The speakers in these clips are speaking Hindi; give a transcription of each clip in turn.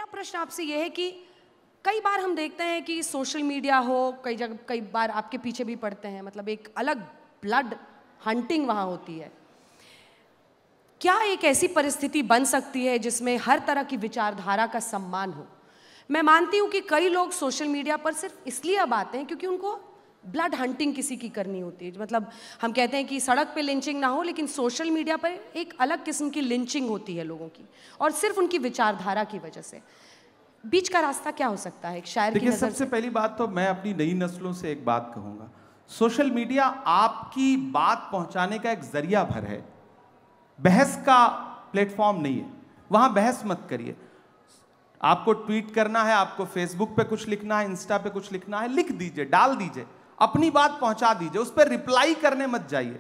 मेरा प्रश्न आपसे यह है कि कई बार हम देखते हैं कि सोशल मीडिया हो, कई बार आपके पीछे भी पड़ते हैं, मतलब एक अलग ब्लड हंटिंग वहाँ होती है। क्या एक ऐसी परिस्थिति बन सकती है जिसमें हर तरह की विचारधारा का सम्मान हो? मैं मानती हूँ कि कई लोग सोशल मीडिया पर सिर्फ इसलिए अब आते हैं क्योंकि उनको ब्लड हंटिंग किसी की करनी होती है। मतलब हम कहते हैं कि सड़क पे लिंचिंग ना हो, लेकिन सोशल मीडिया पर एक अलग किस्म की लिंचिंग होती है लोगों की, और सिर्फ उनकी विचारधारा की वजह से। बीच का रास्ता क्या हो सकता है एक शायर की नज़र से? सबसे पहली बात तो मैं अपनी नई नस्लों से एक बात कहूंगा, सोशल मीडिया आपकी बात पहुंचाने का एक जरिया भर है, बहस का प्लेटफॉर्म नहीं है। वहां बहस मत करिए। आपको ट्वीट करना है, आपको फेसबुक पे कुछ लिखना है, इंस्टा पे कुछ लिखना है, लिख दीजिए, डाल दीजिए, अपनी बात पहुंचा दीजिए, उस पर रिप्लाई करने मत जाइए।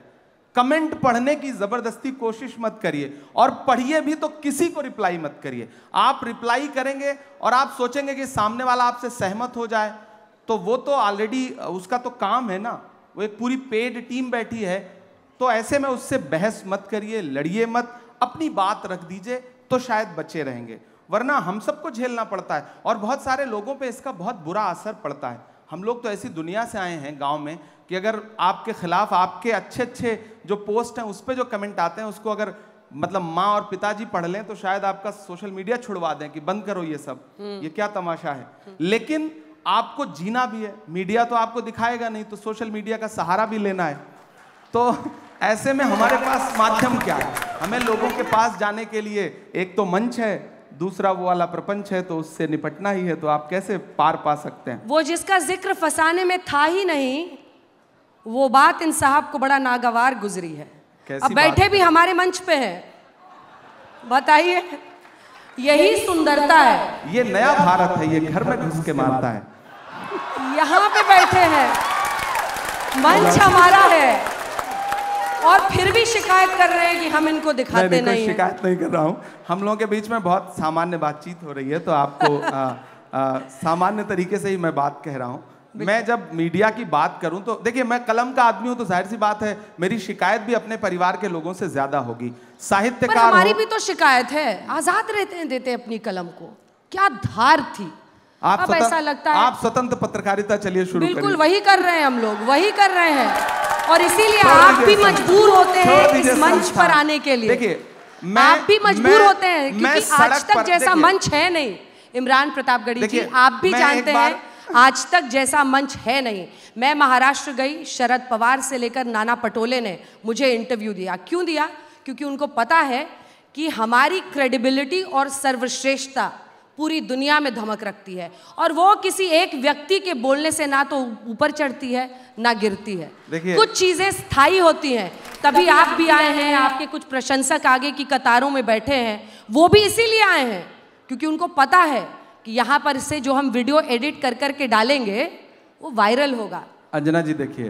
कमेंट पढ़ने की जबरदस्ती कोशिश मत करिए, और पढ़िए भी तो किसी को रिप्लाई मत करिए। आप रिप्लाई करेंगे और आप सोचेंगे कि सामने वाला आपसे सहमत हो जाए, तो वो तो ऑलरेडी उसका तो काम है ना, वो एक पूरी पेड टीम बैठी है। तो ऐसे में उससे बहस मत करिए, लड़िए मत, अपनी बात रख दीजिए, तो शायद बचे रहेंगे। वरना हम सबको झेलना पड़ता है, और बहुत सारे लोगों पे इसका बहुत बुरा असर पड़ता है। हम लोग तो ऐसी दुनिया से आए हैं गांव में कि अगर आपके खिलाफ आपके अच्छे अच्छे जो पोस्ट हैं उस पर जो कमेंट आते हैं, उसको अगर मतलब माँ और पिताजी पढ़ लें तो शायद आपका सोशल मीडिया छुड़वा दें कि बंद करो ये सब, ये क्या तमाशा है। लेकिन आपको जीना भी है, मीडिया तो आपको दिखाएगा नहीं, तो सोशल मीडिया का सहारा भी लेना है। तो ऐसे में हमारे पास माध्यम क्या है? हमें लोगों के पास जाने के लिए एक तो मंच है, दूसरा वो वाला प्रपंच है, तो उससे निपटना ही है। तो आप कैसे पार पा सकते हैं? वो जिसका जिक्र फसाने में था ही नहीं, वो बात इन साहब को बड़ा नागवार गुजरी है। अब बैठे भी हमारे मंच पे हैं, बताइए, यही सुंदरता है। ये नया भारत है, ये घर में घुस के मारता है। यहाँ पे बैठे हैं, मंच हमारा है, और फिर भी शिकायत कर रहे हैं कि हम इनको दिखाते नहीं। शिकायत नहीं कर रहा हूँ, हम लोगों के बीच में बहुत सामान्य बातचीत हो रही है, तो आपको सामान्य तरीके से ही मैं बात कह रहा हूँ। मैं जब मीडिया की बात करूं तो देखिए, मैं कलम का आदमी हूं, तो जाहिर सी बात है मेरी शिकायत भी अपने परिवार के लोगों से ज्यादा होगी। साहित्यकार हमारी भी तो शिकायत है, आजाद रहते हैं, देते अपनी कलम को, क्या धार थी। अब ऐसा लगता है आप स्वतंत्र पत्रकारिता चलिए शुरू करिए। बिल्कुल वही कर रहे हैं हम लोग, वही कर रहे हैं, और इसीलिए आप भी मजबूर होते हैं इस मंच पर आने के लिए। देखिए, आप भी मजबूर होते हैं क्योंकि आज तक जैसा मंच है नहीं। इमरान प्रतापगढ़ी जी, आप भी जानते हैं आज तक जैसा मंच है नहीं। मैं महाराष्ट्र गई, शरद पवार से लेकर नाना पटोले ने मुझे इंटरव्यू दिया। क्यों दिया? क्योंकि उनको पता है कि हमारी क्रेडिबिलिटी और सर्वश्रेष्ठता पूरी दुनिया में धमक रखती है, और वो किसी एक व्यक्ति के बोलने से ना तो ऊपर चढ़ती है ना गिरती है। कुछ चीजें स्थायी होती हैं। तभी आप भी आए हैं, आपके कुछ प्रशंसक आगे की कतारों में बैठे हैं, वो भी इसीलिए आए हैं क्योंकि उनको पता है कि यहाँ पर से जो हम वीडियो एडिट कर करके डालेंगे वो वायरल होगा। अंजना जी देखिए,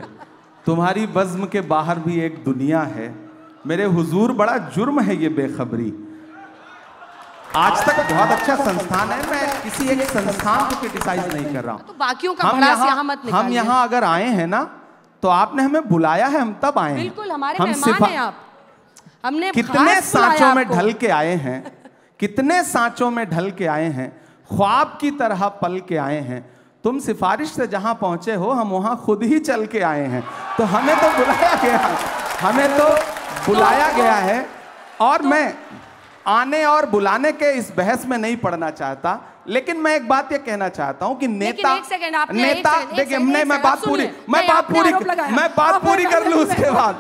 तुम्हारी बज़्म के बाहर भी एक दुनिया है, मेरे हुजूर बड़ा जुर्म है ये बेखबरी। आज तक बहुत अच्छा संस्थान है, मैं किसी एक संस्थान को क्रिटिसाइज नहीं कर रहा हूँ, तो बाकियों का भड़ास यहाँ मत निकालिए। हम यहाँ अगर आए हैं ना, तो आपने हमें बुलाया है, हम तब आए हैं। बिल्कुल हमारे मेहमान हैं आप। हमने कितने सांचों में ढल के आए हैं, कितने सांचों में ढल के आए हैं, ख्वाब की तरह पल के आए हैं। तुम सिफारिश से जहां पहुंचे हो, हम वहां खुद ही चल के आए हैं। तो हमें तो बुलाया गया, हमें तो बुलाया गया है। और मैं आने और बुलाने के इस बहस में नहीं पड़ना चाहता, लेकिन मैं एक बात ये कहना चाहता हूं कि नेता देखिए, मैं बात पूरी कर लूं उसके बाद,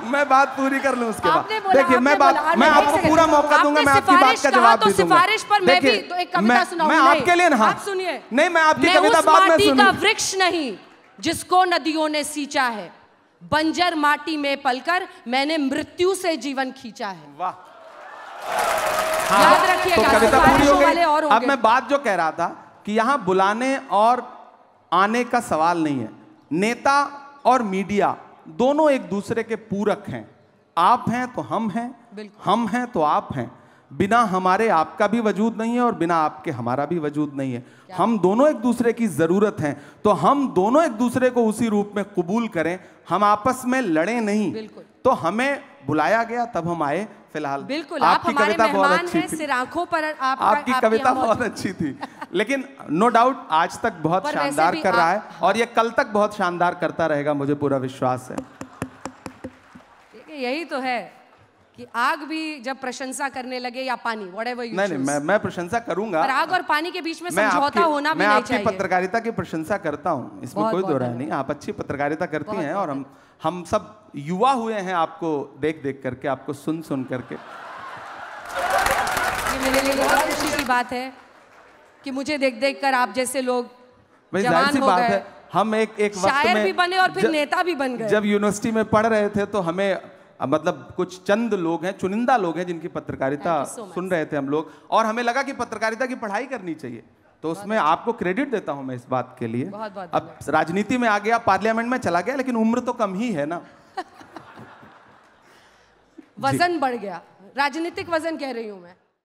देखिए मैं आपको पूरा मौका दूंगा, मैं आपकी बात का जवाब भी दूंगा। देखिए मैं आपके लिए ना, सुनिए, नहीं मैं आपकी कविता बाद में सुनूंगा। वृक्ष नहीं जिसको नदियों ने सींचा है, बंजर माटी में पलकर मैंने मृत्यु से जीवन खींचा है। वाह, याद रखिएगा। तो कविता पूरी हो गई। अब मैं बात जो कह रहा था कि यहाँ बुलाने और आने का सवाल नहीं है। नेता और मीडिया दोनों एक दूसरे के पूरक हैं। आप हैं तो हम हैं, हम हैं तो आप हैं। बिना हमारे आपका भी वजूद नहीं है और बिना आपके हमारा भी वजूद नहीं है। हम दोनों एक दूसरे की जरूरत हैं, तो हम दोनों एक दूसरे को उसी रूप में कबूल करें, हम आपस में लड़े नहीं। तो हमें बुलाया गया तब हम आए। फिलहाल बिल्कुल आपकी कविता बहुत अच्छी थी, सिर आंखों पर आपकी कविता बहुत अच्छी थी, लेकिन नो डाउट आज तक बहुत शानदार कर रहा है और ये कल तक बहुत शानदार करता रहेगा, मुझे पूरा विश्वास है। यही तो है कि आग भी जब प्रशंसा करने लगे या पानी, whatever you choose। नहीं, मैं प्रशंसा करूंगा। पर आग और पानी के बीच में समझौता होना भी नहीं चाहिए। मैं आपकी पत्रकारिता की प्रशंसा करता हूं, इसमें कोई दो राय नहीं। आप अच्छी पत्रकारिता करती हैं और हम सब युवा हुए हैं आपको देख देख करके, आपको सुन सुन करके। ये मेरे लिए बहुत खुशी की बात है कि मुझे देख देख कर आप जैसे लोग जवान हो गए। हम एक वक्त में शायर भी बने और फिर नेता भी बन गए। जब यूनिवर्सिटी में पढ़ रहे थे तो हमें मतलब कुछ चंद लोग हैं, चुनिंदा लोग हैं जिनकी पत्रकारिता सुन रहे थे हम लोग, और हमें लगा कि पत्रकारिता की पढ़ाई करनी चाहिए। तो उसमें आपको क्रेडिट देता हूं मैं इस बात के लिए। अब राजनीति में आ गया, पार्लियामेंट में चला गया, लेकिन उम्र तो कम ही है ना। वजन बढ़ गया, राजनीतिक वजन कह रही हूं मैं।